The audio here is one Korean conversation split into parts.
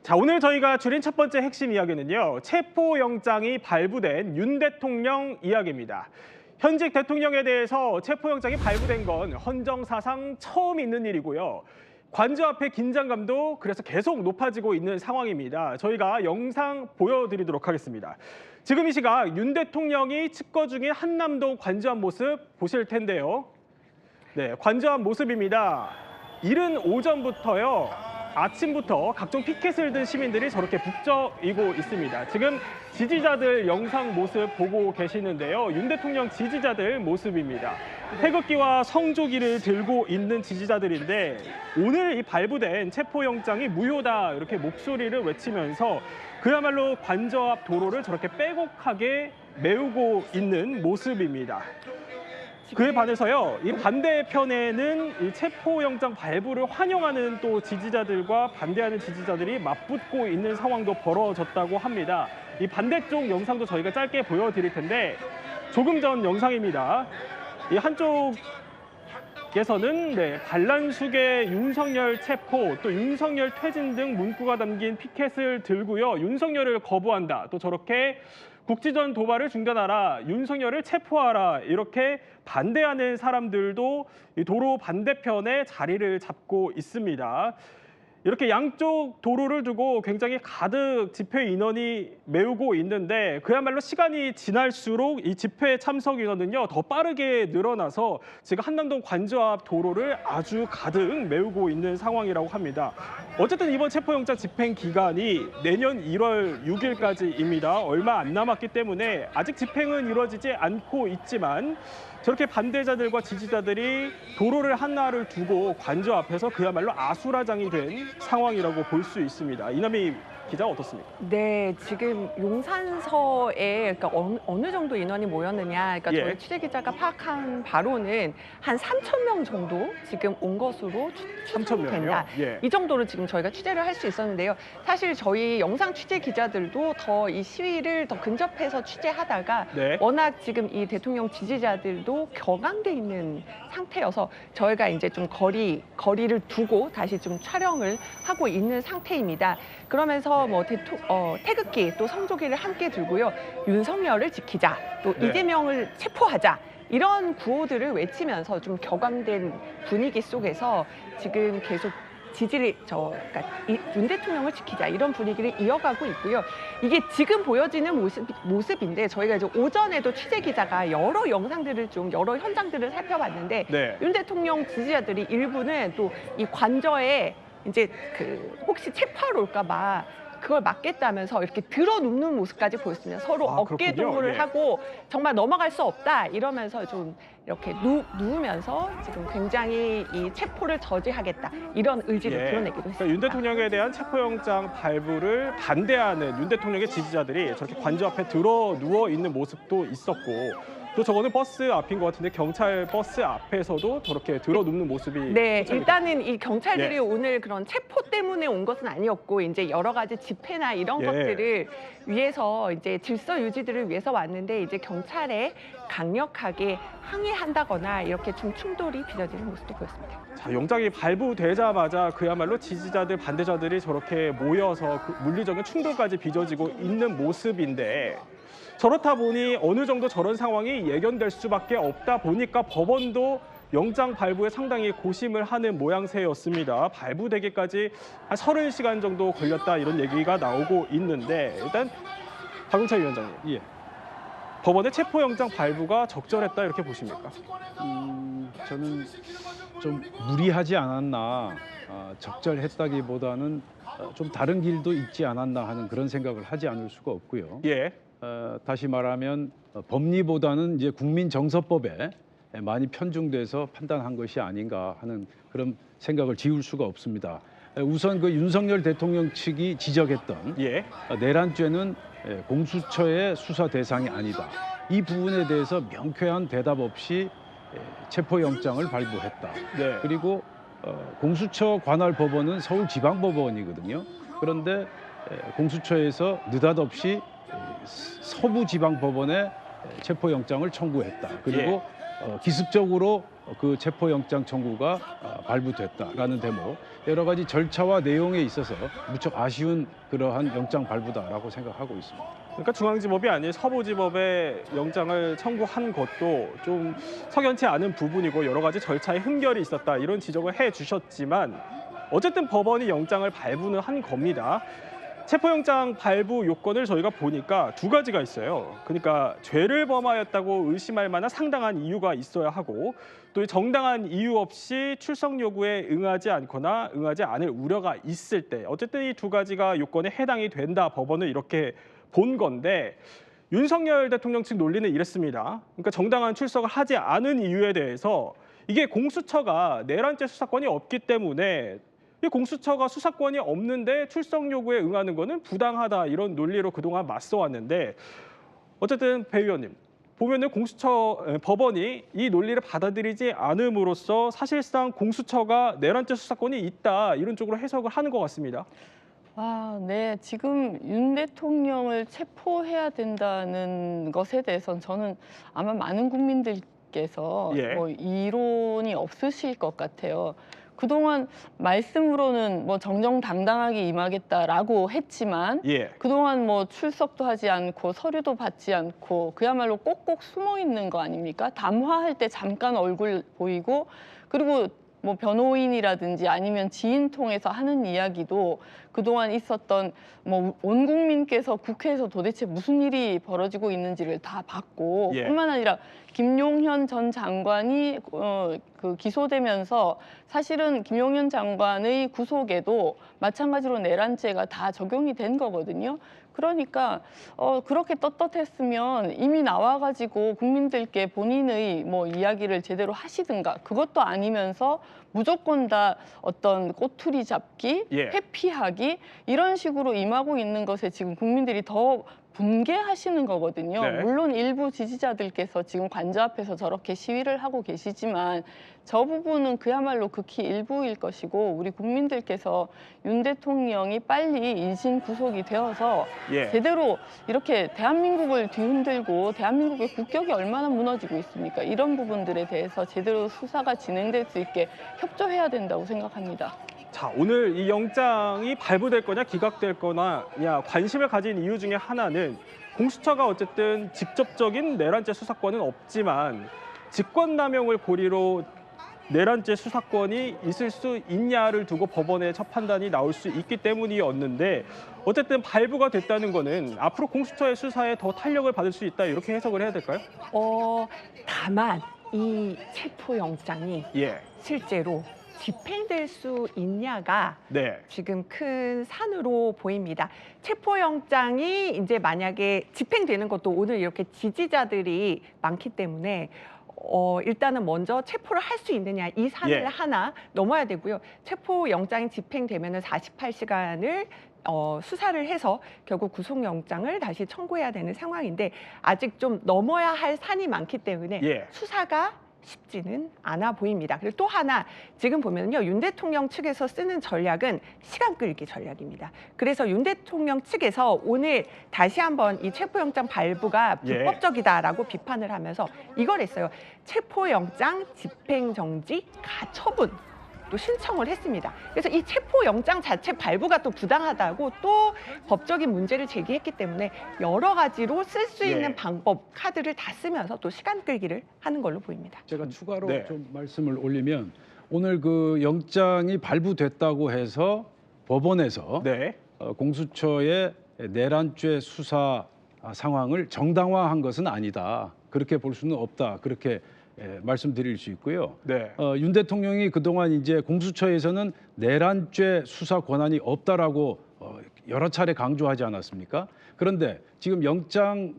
자, 오늘 저희가 줄인 첫 번째 핵심 이야기는요. 체포영장이 발부된 윤 대통령 이야기입니다. 현직 대통령에 대해서 체포영장이 발부된 건 헌정사상 처음 있는 일이고요. 관저 앞의 긴장감도 그래서 계속 높아지고 있는 상황입니다. 저희가 영상 보여드리도록 하겠습니다. 지금 이 시각 윤 대통령이 측거 중인 한남동 관저 앞 모습 보실 텐데요. 네, 관저 앞 모습입니다. 이른 오전부터요. 아침부터 각종 피켓을 든 시민들이 저렇게 북적이고 있습니다. 지금 지지자들 영상 모습 보고 계시는데요. 윤 대통령 지지자들 모습입니다. 태극기와 성조기를 들고 있는 지지자들인데 오늘 이 발부된 체포영장이 무효다 이렇게 목소리를 외치면서 그야말로 관저 앞 도로를 저렇게 빼곡하게 메우고 있는 모습입니다. 그에 반해서요, 이 반대편에는 이 체포영장 발부를 환영하는 또 지지자들과 반대하는 지지자들이 맞붙고 있는 상황도 벌어졌다고 합니다. 이 반대쪽 영상도 저희가 짧게 보여드릴 텐데 조금 전 영상입니다. 이 한쪽에서는 반란숙의 윤석열 체포, 또 윤석열 퇴진 등 문구가 담긴 피켓을 들고요. 윤석열을 거부한다. 또 저렇게 국지전 도발을 중단하라, 윤석열을 체포하라 이렇게 반대하는 사람들도 이 도로 반대편에 자리를 잡고 있습니다. 이렇게 양쪽 도로를 두고 굉장히 가득 집회 인원이 메우고 있는데 그야말로 시간이 지날수록 이 집회 참석 인원은요 더 빠르게 늘어나서 지금 한남동 관저 앞 도로를 아주 가득 메우고 있는 상황이라고 합니다. 어쨌든 이번 체포영장 집행 기간이 내년 1월 6일까지입니다. 얼마 안 남았기 때문에 아직 집행은 이루어지지 않고 있지만 저렇게 반대자들과 지지자들이 도로를 하나를 두고 관저 앞에서 그야말로 아수라장이 된 상황이라고 볼 수 있습니다. 이남희 기자 어떻습니까? 네, 지금 용산서에 그러니까 어느 정도 인원이 모였느냐, 그러니까 저희 취재 기자가 파악한 바로는 한 3,000명 정도 지금 온 것으로 추정이 된다. 이 정도로 지금 저희가 취재를 할 수 있었는데요. 사실 저희 영상 취재 기자들도 더 이 시위를 더 근접해서 취재하다가 워낙 지금 이 대통령 지지자들도 격앙돼 있는 상태여서 저희가 이제 좀 거리를 두고 다시 좀 촬영을 하고 있는 상태입니다. 그러면서 태극기 또 성조기를 함께 들고요. 윤석열을 지키자, 또 이재명을 체포하자 이런 구호들을 외치면서 좀 격앙된 분위기 속에서 지금 계속 그러니까 윤 대통령을 지키자 이런 분위기를 이어가고 있고요. 이게 지금 보여지는 모습인데 저희가 이제 오전에도 취재 기자가 여러 현장들을 살펴봤는데 윤 대통령 지지자들이 일부는 또 이 관저에 이제 혹시 체포하러 올까봐 그걸 막겠다면서 이렇게 들어 눕는 모습까지 보였습니다. 서로 어깨 동무를 하고 정말 넘어갈 수 없다 이러면서 좀 이렇게 누우면서 지금 굉장히 이 체포를 저지하겠다 이런 의지를 드러내기도 했습니다. 그러니까 윤 대통령에 대한 체포영장 발부를 반대하는 윤 대통령의 지지자들이 저렇게 관저 앞에 들어 누워 있는 모습도 있었고 또 저거는 버스 앞인 것 같은데 경찰 버스 앞에서도 저렇게 들어 눕는 모습이 일단은 이 경찰들이 오늘 그런 체포 때문에 온 것은 아니었고 이제 여러 가지 집회나 이런 것들을 위해서 이제 질서 유지들을 위해서 왔는데 이제 경찰에 강력하게 항의한다거나 이렇게 좀 충돌이 빚어지는 모습도 보였습니다. 자, 영장이 발부되자마자 그야말로 지지자들, 반대자들이 저렇게 모여서 물리적인 충돌까지 빚어지고 있는 모습인데 저렇다 보니 어느 정도 저런 상황이 예견될 수밖에 없다 보니까 법원도 영장 발부에 상당히 고심을 하는 모양새였습니다. 발부되기까지 한 30시간 정도 걸렸다 이런 얘기가 나오고 있는데 일단 박용차 위원장님, 법원의 체포영장 발부가 적절했다 이렇게 보십니까? 저는 좀 무리하지 않았나, 적절했다기보다는 좀 다른 길도 있지 않았나 하는 그런 생각을 하지 않을 수가 없고요. 다시 말하면 법리보다는 이제 국민정서법에 많이 편중돼서 판단한 것이 아닌가 하는 그런 생각을 지울 수가 없습니다. 우선 그 윤석열 대통령 측이 지적했던 내란죄는 공수처의 수사 대상이 아니다. 이 부분에 대해서 명쾌한 대답 없이 체포영장을 발부했다. 그리고 공수처 관할 법원은 서울지방법원이거든요. 그런데 공수처에서 느닷없이 서부지방법원에 체포영장을 청구했다. 그리고 기습적으로 그 체포영장 청구가 발부됐다라는 대목, 여러 가지 절차와 내용에 있어서 무척 아쉬운 그러한 영장 발부다라고 생각하고 있습니다. 그러니까 중앙지법이 아닌 서부지법에 영장을 청구한 것도 좀 석연치 않은 부분이고 여러 가지 절차에 흠결이 있었다 이런 지적을 해주셨지만 어쨌든 법원이 영장을 발부는 한 겁니다. 체포영장 발부 요건을 저희가 보니까 두 가지가 있어요. 그러니까 죄를 범하였다고 의심할 만한 상당한 이유가 있어야 하고 또 정당한 이유 없이 출석 요구에 응하지 않거나 응하지 않을 우려가 있을 때 어쨌든 이 두 가지가 요건에 해당이 된다. 법원은 이렇게 본 건데 윤석열 대통령 측 논리는 이랬습니다. 그러니까 정당한 출석을 하지 않은 이유에 대해서 이게 공수처가 내란죄 수사권이 없기 때문에 이 공수처가 수사권이 없는데 출석 요구에 응하는 거는 부당하다 이런 논리로 그동안 맞서왔는데 어쨌든 배 의원님 보면은 법원이 이 논리를 받아들이지 않음으로써 사실상 공수처가 내란죄 수사권이 있다 이런 쪽으로 해석을 하는 것 같습니다. 아, 네. 지금 윤 대통령을 체포해야 된다는 것에 대해서는 저는 아마 많은 국민들께서 뭐 이론이 없으실 것 같아요. 그동안 말씀으로는 뭐 정정당당하게 임하겠다라고 했지만 그동안 뭐 출석도 하지 않고 서류도 받지 않고 그야말로 꼭꼭 숨어 있는 거 아닙니까? 담화할 때 잠깐 얼굴 보이고 그리고 뭐 변호인이라든지 아니면 지인 통해서 하는 이야기도 그동안 있었던 뭐 온 국민께서 국회에서 도대체 무슨 일이 벌어지고 있는지를 다 봤고 뿐만 아니라 김용현 전 장관이 그 기소되면서 사실은 김용현 장관의 구속에도 마찬가지로 내란죄가 다 적용이 된 거거든요. 그러니까 그렇게 떳떳했으면 이미 나와가지고 국민들께 본인의 뭐 이야기를 제대로 하시든가 그것도 아니면서 무조건 다 어떤 꼬투리 잡기, 회피하기 이런 식으로 임하고 있는 것에 지금 국민들이 더 분개하시는 거거든요. 물론 일부 지지자들께서 지금 관저 앞에서 저렇게 시위를 하고 계시지만 저 부분은 그야말로 극히 일부일 것이고 우리 국민들께서 윤 대통령이 빨리 인신 구속이 되어서 제대로 이렇게 대한민국을 뒤흔들고 대한민국의 국격이 얼마나 무너지고 있습니까? 이런 부분들에 대해서 제대로 수사가 진행될 수 있게 협조해야 된다고 생각합니다. 자, 오늘 이 영장이 발부될 거냐 기각될 거냐 관심을 가진 이유 중에 하나는 공수처가 어쨌든 직접적인 내란죄 수사권은 없지만 직권남용을 고리로 내란죄 수사권이 있을 수 있냐를 두고 법원의 첫 판단이 나올 수 있기 때문이었는데 어쨌든 발부가 됐다는 거는 앞으로 공수처의 수사에 더 탄력을 받을 수 있다 이렇게 해석을 해야 될까요? 다만 이 체포영장이 실제로 집행될 수 있냐가 지금 큰 산으로 보입니다. 체포영장이 이제 만약에 집행되는 것도 오늘 이렇게 지지자들이 많기 때문에 일단은 먼저 체포를 할 수 있느냐 이 산을 하나 넘어야 되고요. 체포영장이 집행되면 48시간을 수사를 해서 결국 구속영장을 다시 청구해야 되는 상황인데 아직 좀 넘어야 할 산이 많기 때문에 수사가 쉽지는 않아 보입니다. 그리고 또 하나 지금 보면요. 윤 대통령 측에서 쓰는 전략은 시간 끌기 전략입니다. 그래서 윤 대통령 측에서 오늘 다시 한번 이 체포영장 발부가 불법적이다라고 비판을 하면서 이걸 했어요. 체포영장 집행정지 가처분 또 신청을 했습니다. 그래서 이 체포영장 자체 발부가 또 부당하다고 또 법적인 문제를 제기했기 때문에 여러 가지로 쓸 수 있는 방법, 카드를 다 쓰면서 또 시간 끌기를 하는 걸로 보입니다. 제가 추가로 좀 말씀을 올리면 오늘 그 영장이 발부됐다고 해서 법원에서 공수처의 내란죄 수사 상황을 정당화한 것은 아니다. 그렇게 볼 수는 없다. 그렇게 말씀드릴 수 있고요. 윤 대통령이 그동안 이제 공수처에서는 내란죄 수사 권한이 없다라고 여러 차례 강조하지 않았습니까? 그런데 지금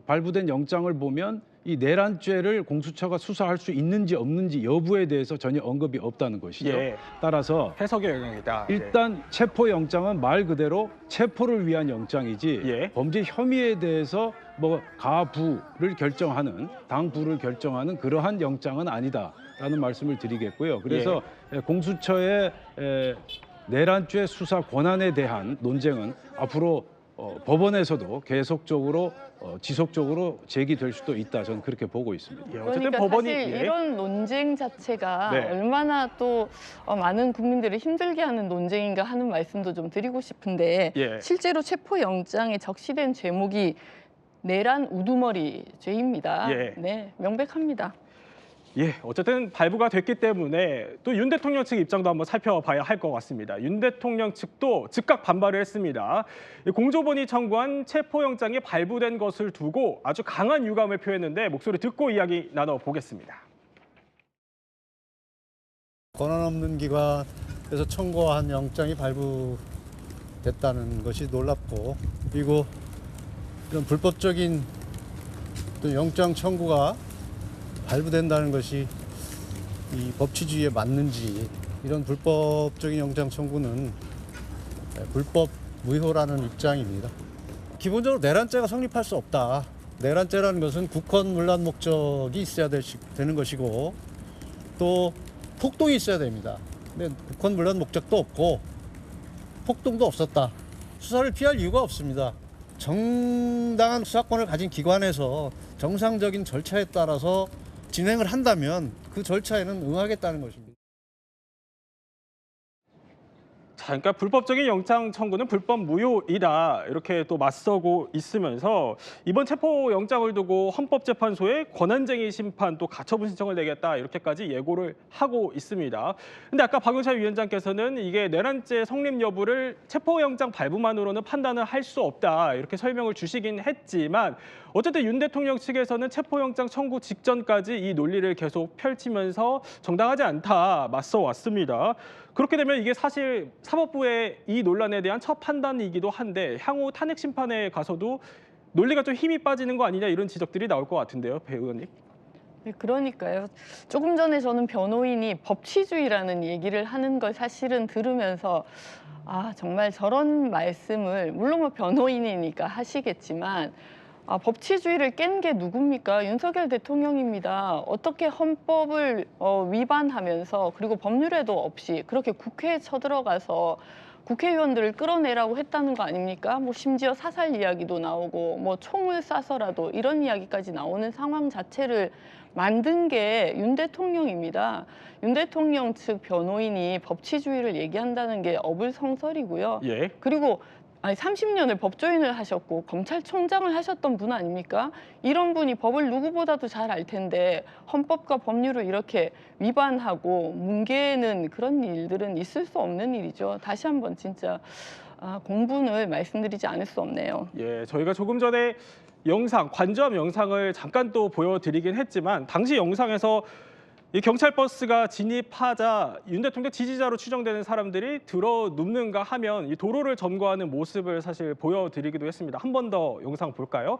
발부된 영장을 보면 이 내란죄를 공수처가 수사할 수 있는지 없는지 여부에 대해서 전혀 언급이 없다는 것이죠. 따라서 해석의 영역이다. 일단 체포영장은 말 그대로 체포를 위한 영장이지 범죄 혐의에 대해서 뭐 가부를 결정하는 당부를 결정하는 그러한 영장은 아니다라는 말씀을 드리겠고요. 그래서 공수처의 내란죄 수사 권한에 대한 논쟁은 앞으로 법원에서도 계속적으로 지속적으로 제기될 수도 있다. 저는 그렇게 보고 있습니다. 예, 어쨌든 그러니까 법원이 사실 이런 논쟁 자체가 네. 얼마나 또 많은 국민들을 힘들게 하는 논쟁인가 하는 말씀도 좀 드리고 싶은데 예. 실제로 체포영장에 적시된 제목이 내란 우두머리 죄입니다. 예. 네, 명백합니다. 예, 어쨌든 발부가 됐기 때문에 또 윤 대통령 측 입장도 한번 살펴봐야 할 것 같습니다. 윤 대통령 측도 즉각 반발을 했습니다. 공조본이 청구한 체포영장이 발부된 것을 두고 아주 강한 유감을 표했는데 목소리 듣고 이야기 나눠보겠습니다. 권한 없는 기관에서 청구한 영장이 발부됐다는 것이 놀랍고, 그리고 이런 불법적인 또 영장 청구가 발부된다는 것이 이 법치주의에 맞는지, 이런 불법적인 영장 청구는 불법 무효라는 입장입니다. 기본적으로 내란죄가 성립할 수 없다. 내란죄라는 것은 국헌 문란 목적이 있어야 되는 것이고, 또 폭동이 있어야 됩니다. 근데 국헌 문란 목적도 없고 폭동도 없었다. 수사를 피할 이유가 없습니다. 정당한 수사권을 가진 기관에서 정상적인 절차에 따라서 진행을 한다면 그 절차에는 응하겠다는 것입니다. 자, 그러니까 불법적인 영장 청구는 불법 무효이다 이렇게 또 맞서고 있으면서 이번 체포 영장을 두고 헌법재판소에 권한쟁의 심판 또 가처분 신청을 내겠다 이렇게까지 예고를 하고 있습니다. 근데 아까 박용찬 위원장께서는 이게 내란죄 성립 여부를 체포 영장 발부만으로는 판단을 할 수 없다 이렇게 설명을 주시긴 했지만 어쨌든 윤 대통령 측에서는 체포 영장 청구 직전까지 이 논리를 계속 펼치면서 정당하지 않다 맞서 왔습니다. 그렇게 되면 이게 사실 사법부의 이 논란에 대한 첫 판단이기도 한데 향후 탄핵 심판에 가서도 논리가 좀 힘이 빠지는 거 아니냐 이런 지적들이 나올 것 같은데요, 배 의원님. 네, 그러니까요. 조금 전에 저는 변호인이 법치주의라는 얘기를 하는 걸 사실은 들으면서 정말 저런 말씀을 물론 뭐 변호인이니까 하시겠지만 법치주의를 깬 게 누굽니까? 윤석열 대통령입니다. 어떻게 헌법을 위반하면서 그리고 법률에도 없이 그렇게 국회에 쳐들어가서 국회의원들을 끌어내라고 했다는 거 아닙니까? 뭐 심지어 사살 이야기도 나오고 뭐 총을 쏴서라도 이런 이야기까지 나오는 상황 자체를 만든 게 윤 대통령입니다. 윤 대통령 측 변호인이 법치주의를 얘기한다는 게 어불성설이고요. 예. 그리고 30년을 법조인을 하셨고 검찰총장을 하셨던 분 아닙니까? 이런 분이 법을 누구보다도 잘 알 텐데 헌법과 법률을 이렇게 위반하고 뭉개는 그런 일들은 있을 수 없는 일이죠. 다시 한번 진짜 공분을 말씀드리지 않을 수 없네요. 예, 저희가 조금 전에 영상, 관저함 영상을 잠깐 또 보여드리긴 했지만 당시 영상에서 이 경찰 버스가 진입하자 윤 대통령 지지자로 추정되는 사람들이 들어 눕는가 하면 이 도로를 점거하는 모습을 사실 보여드리기도 했습니다. 한 번 더 영상 볼까요?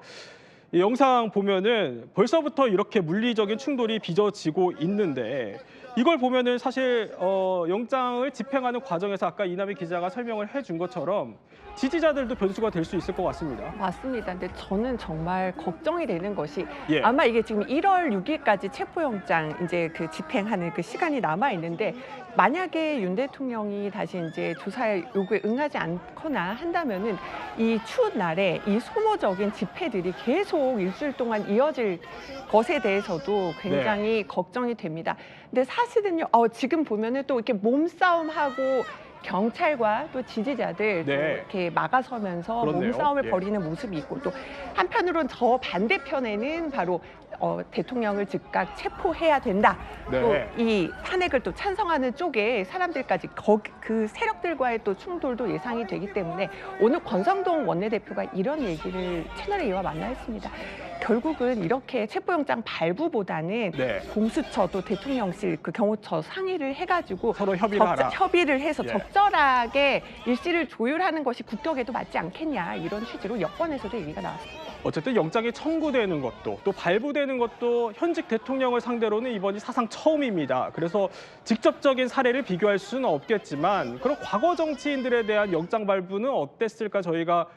이 영상 보면은 벌써부터 이렇게 물리적인 충돌이 빚어지고 있는데 이걸 보면은 사실 영장을 집행하는 과정에서 아까 이남희 기자가 설명을 해준 것처럼 지지자들도 변수가 될 수 있을 것 같습니다. 맞습니다. 근데 저는 정말 걱정이 되는 것이 예. 아마 이게 지금 1월 6일까지 체포영장 이제 그 집행하는 그 시간이 남아 있는데 만약에 윤 대통령이 다시 이제 조사의 요구에 응하지 않거나 한다면은 이 추운 날에 이 소모적인 집회들이 계속 일주일 동안 이어질 것에 대해서도 굉장히 걱정이 됩니다. 근데 사실은요, 지금 보면은 또 이렇게 몸싸움하고 경찰과 또 지지자들 또 이렇게 막아서면서 그렇네요. 몸싸움을 예. 벌이는 모습이 있고 또 한편으로는 저 반대편에는 바로 대통령을 즉각 체포해야 된다. 네. 또 이 탄핵을 또 찬성하는 쪽에 사람들까지 그 세력들과의 또 충돌도 예상이 되기 때문에 오늘 권성동 원내대표가 이런 얘기를 채널에 이와 만나 했습니다. 결국은 이렇게 체포영장 발부보다는 공수처 또 대통령실 그 경호처 상의를 해가지고 서로 협의를 해서 예. 적절하게 일시를 조율하는 것이 국격에도 맞지 않겠냐 이런 취지로 여권에서도 얘기가 나왔습니다. 어쨌든 영장이 청구되는 것도 또 발부되는 것도 현직 대통령을 상대로는 이번이 사상 처음입니다. 그래서 직접적인 사례를 비교할 수는 없겠지만 그런 과거 정치인들에 대한 영장 발부는 어땠을까 저희가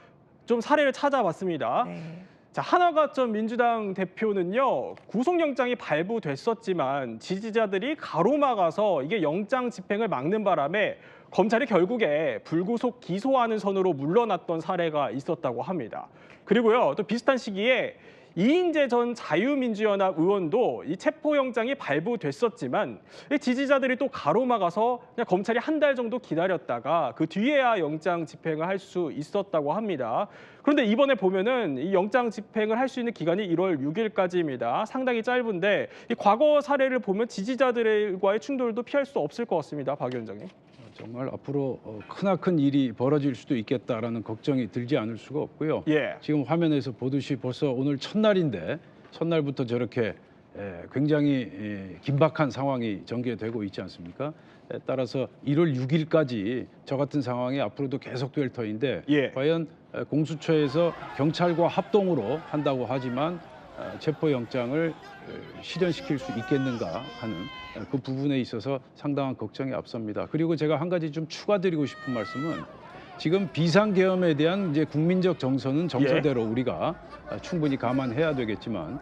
좀 사례를 찾아봤습니다. 네. 자, 한화가점 민주당 대표는요, 구속영장이 발부됐었지만 지지자들이 가로막아서 이게 영장 집행을 막는 바람에 검찰이 결국에 불구속 기소하는 선으로 물러났던 사례가 있었다고 합니다. 그리고요, 또 비슷한 시기에 이인재 전 자유민주연합 의원도 이 체포영장이 발부됐었지만 지지자들이 또 가로막아서 그냥 검찰이 한 달 정도 기다렸다가 그 뒤에야 영장 집행을 할 수 있었다고 합니다. 그런데 이번에 보면은 이 영장 집행을 할 수 있는 기간이 1월 6일까지입니다. 상당히 짧은데 이 과거 사례를 보면 지지자들과의 충돌도 피할 수 없을 것 같습니다. 박 위원장님. 정말 앞으로 크나큰 일이 벌어질 수도 있겠다라는 걱정이 들지 않을 수가 없고요. 예. 지금 화면에서 보듯이 벌써 오늘 첫날인데 첫날부터 저렇게 굉장히 긴박한 상황이 전개되고 있지 않습니까? 따라서 1월 6일까지 저 같은 상황이 앞으로도 계속될 터인데 예. 과연 공수처에서 경찰과 합동으로 한다고 하지만 체포영장을 실현시킬 수 있겠는가 하는 그 부분에 있어서 상당한 걱정이 앞섭니다. 그리고 제가 한 가지 좀 추가드리고 싶은 말씀은 지금 비상계엄에 대한 이제 국민적 정서는 정서대로 우리가 충분히 감안해야 되겠지만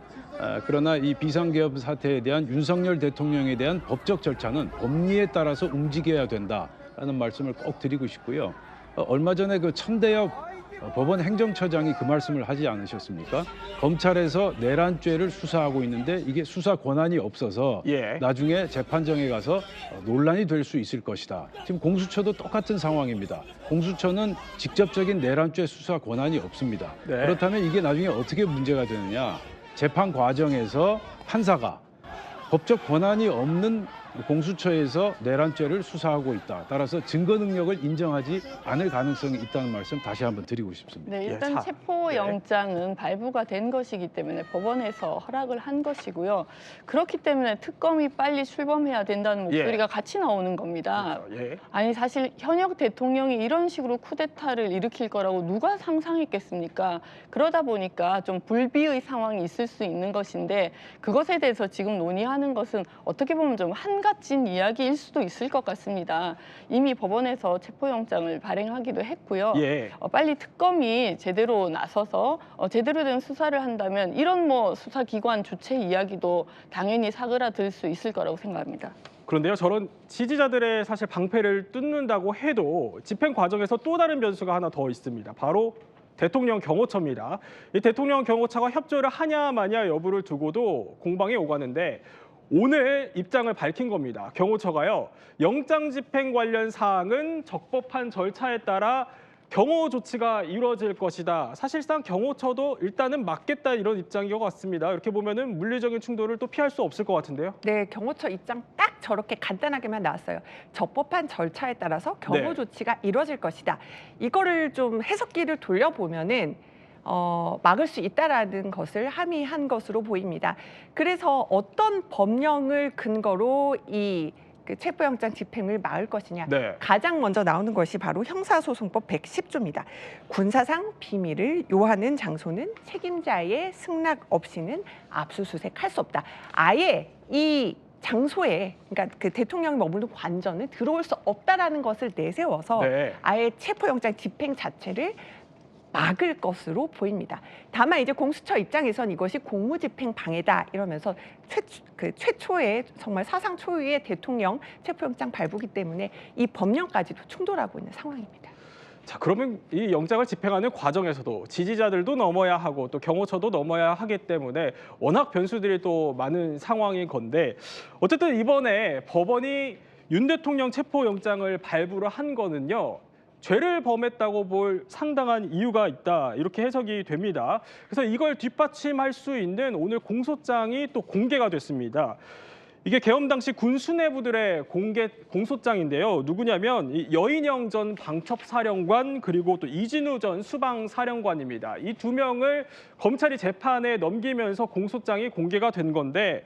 그러나 이 비상계엄 사태에 대한 윤석열 대통령에 대한 법적 절차는 법리에 따라서 움직여야 된다라는 말씀을 꼭 드리고 싶고요. 얼마 전에 그 천대엽 법원 행정처장이 그 말씀을 하지 않으셨습니까? 검찰에서 내란죄를 수사하고 있는데 이게 수사 권한이 없어서 나중에 재판정에 가서 논란이 될 수 있을 것이다. 지금 공수처도 똑같은 상황입니다. 공수처는 직접적인 내란죄 수사 권한이 없습니다. 네. 그렇다면 이게 나중에 어떻게 문제가 되느냐? 재판 과정에서 판사가 법적 권한이 없는 공수처에서 내란죄를 수사하고 있다. 따라서 증거 능력을 인정하지 않을 가능성이 있다는 말씀 다시 한번 드리고 싶습니다. 네, 일단 체포영장은 발부가 된 것이기 때문에 법원에서 허락을 한 것이고요. 그렇기 때문에 특검이 빨리 출범해야 된다는 목소리가 같이 나오는 겁니다. 그렇죠. 아니 사실 현역 대통령이 이런 식으로 쿠데타를 일으킬 거라고 누가 상상했겠습니까? 그러다 보니까 좀 불비의 상황이 있을 수 있는 것인데 그것에 대해서 지금 논의하는 것은 어떻게 보면 좀 한가진 이야기일 수도 있을 것 같습니다. 이미 법원에서 체포영장을 발행하기도 했고요. 빨리 특검이 제대로 나서서 제대로 된 수사를 한다면 이런 뭐 수사기관 주체 이야기도 당연히 사그라들 수 있을 거라고 생각합니다. 그런데요, 저런 지지자들의 사실 방패를 뚫는다고 해도 집행 과정에서 또 다른 변수가 하나 더 있습니다. 바로 대통령 경호처입니다. 이 대통령 경호처가 협조를 하냐 마냐 여부를 두고도 공방이 오가는데 오늘 입장을 밝힌 겁니다. 경호처가요, 영장 집행 관련 사항은 적법한 절차에 따라 경호 조치가 이루어질 것이다. 사실상 경호처도 일단은 막겠다 이런 입장인 것 같습니다. 이렇게 보면은 물리적인 충돌을 또 피할 수 없을 것 같은데요. 네, 경호처 입장 딱 저렇게 간단하게만 나왔어요. 적법한 절차에 따라서 경호 조치가 이루어질 것이다. 이거를 좀 해석기를 돌려보면은 막을 수 있다라는 것을 함의한 것으로 보입니다. 그래서 어떤 법령을 근거로 이 체포영장 집행을 막을 것이냐. 가장 먼저 나오는 것이 바로 형사소송법 110조입니다. 군사상 비밀을 요하는 장소는 책임자의 승낙 없이는 압수수색할 수 없다. 아예 이 장소에, 그러니까 그 대통령이 머무는 관전은 들어올 수 없다라는 것을 내세워서 아예 체포영장 집행 자체를 막을 것으로 보입니다. 다만 이제 공수처 입장에선 이것이 공무집행 방해다 이러면서 최초의 정말 사상 초유의 대통령 체포영장 발부기 때문에 이 법령까지도 충돌하고 있는 상황입니다. 자, 그러면 이 영장을 집행하는 과정에서도 지지자들도 넘어야 하고 또 경호처도 넘어야 하기 때문에 워낙 변수들이 또 많은 상황인 건데 어쨌든 이번에 법원이 윤 대통령 체포영장을 발부를 한 거는요. 죄를 범했다고 볼 상당한 이유가 있다 이렇게 해석이 됩니다. 그래서 이걸 뒷받침할 수 있는 오늘 공소장이 또 공개가 됐습니다. 이게 계엄 당시 군 수뇌부들의 공소장인데요. 누구냐면 이 여인영 전 방첩사령관 그리고 또 이진우 전 수방사령관입니다. 이 두 명을 검찰이 재판에 넘기면서 공소장이 공개가 된 건데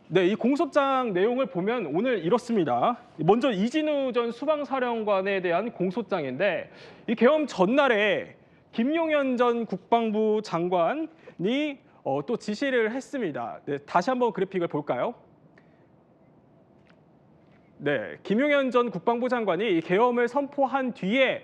네, 이 공소장 내용을 보면 오늘 이렇습니다. 먼저 이진우 전 수방사령관에 대한 공소장인데 이 계엄 전날에 김용현 전 국방부 장관이 또 지시를 했습니다. 네, 다시 한번 그래픽을 볼까요? 네, 김용현 전 국방부 장관이 이 계엄을 선포한 뒤에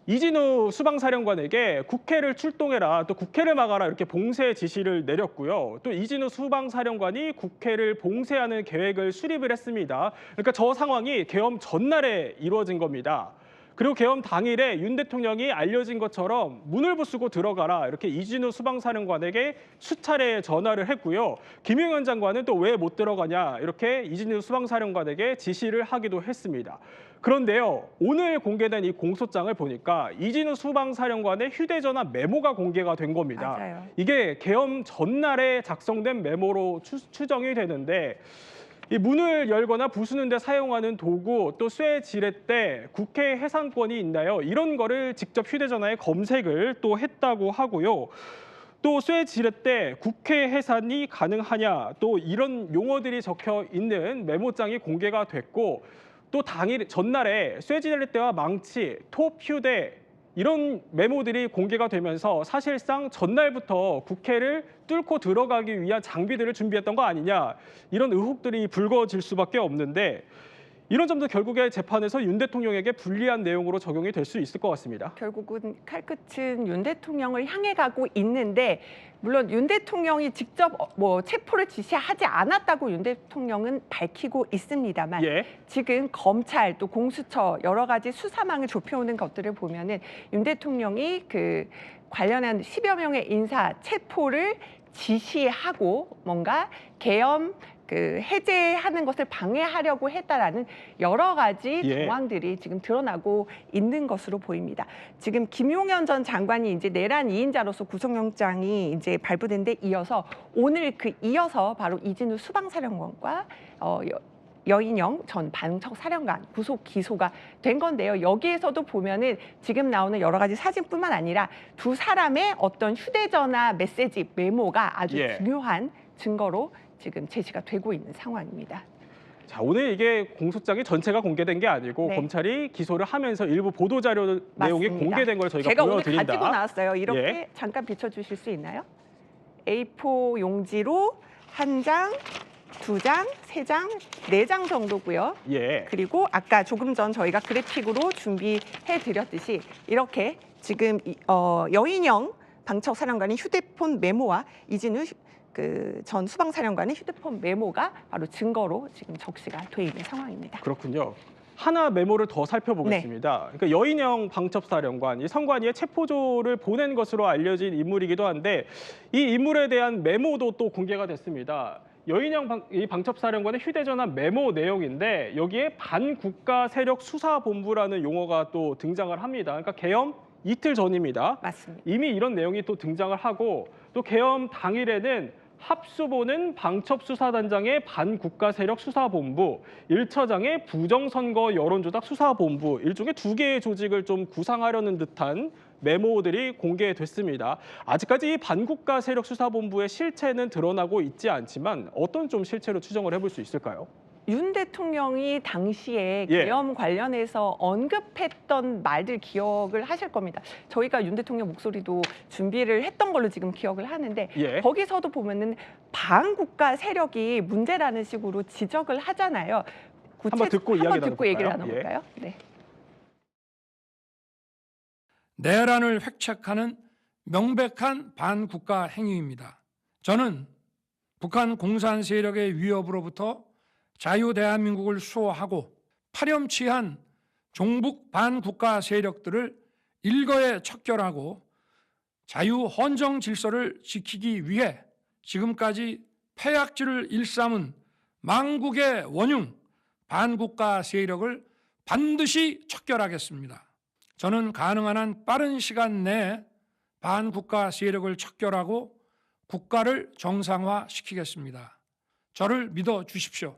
이진우 수방사령관에게 국회를 출동해라, 또 국회를 막아라 이렇게 봉쇄 지시를 내렸고요. 또 이진우 수방사령관이 국회를 봉쇄하는 계획을 수립을 했습니다. 그러니까 저 상황이 계엄 전날에 이루어진 겁니다. 그리고 계엄 당일에 윤 대통령이 알려진 것처럼 문을 부수고 들어가라 이렇게 이진우 수방사령관에게 수차례 전화를 했고요. 김용현 장관은 또 왜 못 들어가냐 이렇게 이진우 수방사령관에게 지시를 하기도 했습니다. 그런데요, 오늘 공개된 이 공소장을 보니까 이진우 수방사령관의 휴대전화 메모가 공개가 된 겁니다. 맞아요. 이게 계엄 전날에 작성된 메모로 추정이 되는데 이 문을 열거나 부수는 데 사용하는 도구, 또 쇠 지렛대, 국회 해산권이 있나요? 이런 거를 직접 휴대전화에 검색을 또 했다고 하고요. 또 쇠 지렛대, 국회 해산이 가능하냐, 또 이런 용어들이 적혀 있는 메모장이 공개가 됐고, 또 당일 전날에 쇠 지렛대와 망치, 톱, 휴대 이런 메모들이 공개가 되면서 사실상 전날부터 국회를 뚫고 들어가기 위한 장비들을 준비했던 거 아니냐 이런 의혹들이 불거질 수밖에 없는데 이런 점도 결국에 재판에서 윤 대통령에게 불리한 내용으로 적용이 될 수 있을 것 같습니다. 결국은 칼끝은 윤 대통령을 향해 가고 있는데 물론 윤 대통령이 직접 체포를 지시하지 않았다고 윤 대통령은 밝히고 있습니다만 지금 검찰 또 공수처 여러 가지 수사망을 좁혀오는 것들을 보면은 윤 대통령이 그 관련한 10여 명의 인사 체포를 지시하고 뭔가 계엄 해제하는 것을 방해하려고 했다라는 여러 가지 정황들이 지금 드러나고 있는 것으로 보입니다. 지금 김용현 전 장관이 이제 내란 2인자로서 구속영장이 이제 발부된 데 이어서 오늘 이어서 바로 이진우 수방사령관과 여인영 전 방첩사령관 구속 기소가 된 건데요. 여기에서도 보면은 지금 나오는 여러 가지 사진뿐만 아니라 두 사람의 어떤 휴대전화 메시지 메모가 아주 중요한 증거로 지금 제시가 되고 있는 상황입니다. 자, 오늘 이게 공소장이 전체가 공개된 게 아니고 검찰이 기소를 하면서 일부 보도자료 내용이 공개된 걸 저희가 제가 보여드린다. 오늘 가지고 나왔어요. 이렇게 잠깐 비춰주실 수 있나요? A4 용지로 1장, 2장, 3장, 4장 정도고요. 그리고 아까 조금 전 저희가 그래픽으로 준비해드렸듯이 이렇게 지금 여인영 방첩사령관의 휴대폰 메모와 이진우 전 수방사령관의 휴대폰 메모가 바로 증거로 지금 적시가 돼 있는 상황입니다. 그렇군요. 하나 메모를 더 살펴보겠습니다. 그러니까 여인영 방첩사령관, 이 선관위에 체포조를 보낸 것으로 알려진 인물이기도 한데 이 인물에 대한 메모도 또 공개가 됐습니다. 여인영 방첩사령관의 휴대전화 메모 내용인데 여기에 반국가 세력 수사본부라는 용어가 또 등장을 합니다. 그러니까 계엄 이틀 전입니다. 맞습니다. 이미 이런 내용이 또 등장을 하고 또 계엄 당일에는 합수보는 방첩수사단장의 반국가 세력 수사본부, 1처장의 부정선거 여론조작 수사본부, 일종의 두 개의 조직을 좀 구상하려는 듯한 메모들이 공개됐습니다. 아직까지 이 반국가 세력 수사본부의 실체는 드러나고 있지 않지만 어떤 좀 실체로 추정을 해볼 수 있을까요? 윤 대통령이 당시에 계엄 관련해서 언급했던 말들 기억을 하실 겁니다. 저희가 윤 대통령 목소리도 준비를 했던 걸로 지금 기억을 하는데 거기서도 보면은 반국가 세력이 문제라는 식으로 지적을 하잖아요. 한번 듣고 얘기를 나눠볼까요? 내란을 획책하는 명백한 반국가 행위입니다. 저는 북한 공산 세력의 위협으로부터 자유 대한민국을 수호하고 파렴치한 종북 반국가 세력들을 일거에 척결하고 자유 헌정 질서를 지키기 위해 지금까지 패약질을 일삼은 망국의 원흉 반국가 세력을 반드시 척결하겠습니다. 저는 가능한 한 빠른 시간 내에 반국가 세력을 척결하고 국가를 정상화시키겠습니다. 저를 믿어 주십시오.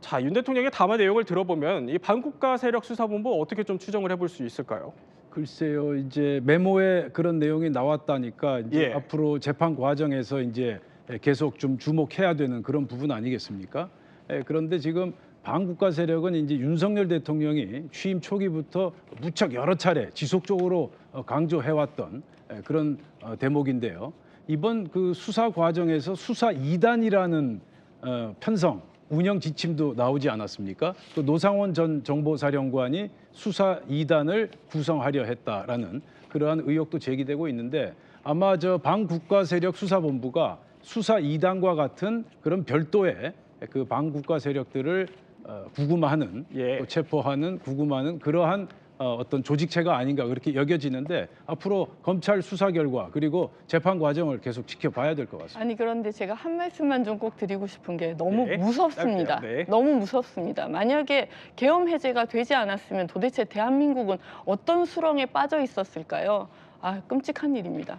자, 윤 대통령의 담화 내용을 들어보면 이 반국가 세력 수사본부 어떻게 좀 추정을 해볼 수 있을까요? 글쎄요, 이제 메모에 그런 내용이 나왔다니까 이제 앞으로 재판 과정에서 이제 계속 좀 주목해야 되는 그런 부분 아니겠습니까? 그런데 지금 반국가 세력은 이제 윤석열 대통령이 취임 초기부터 무척 여러 차례 지속적으로 강조해왔던 그런 대목인데요. 이번 그 수사 과정에서 수사 2단이라는 편성 운영 지침도 나오지 않았습니까? 또 노상원 전 정보사령관이 수사 2단을 구성하려 했다라는 그러한 의혹도 제기되고 있는데 아마 저 반국가 세력 수사본부가 수사 2단과 같은 그런 별도의 그 반국가 세력들을 구금하는 또 체포하는 구금하는 그러한 어떤 조직체가 아닌가 그렇게 여겨지는데 앞으로 검찰 수사 결과 그리고 재판 과정을 계속 지켜봐야 될 것 같습니다. 아니 그런데 제가 한 말씀만 좀 꼭 드리고 싶은 게 너무 네, 무섭습니다. 짧게요. 네. 너무 무섭습니다. 만약에 계엄 해제가 되지 않았으면 도대체 대한민국은 어떤 수렁에 빠져 있었을까요? 아, 끔찍한 일입니다.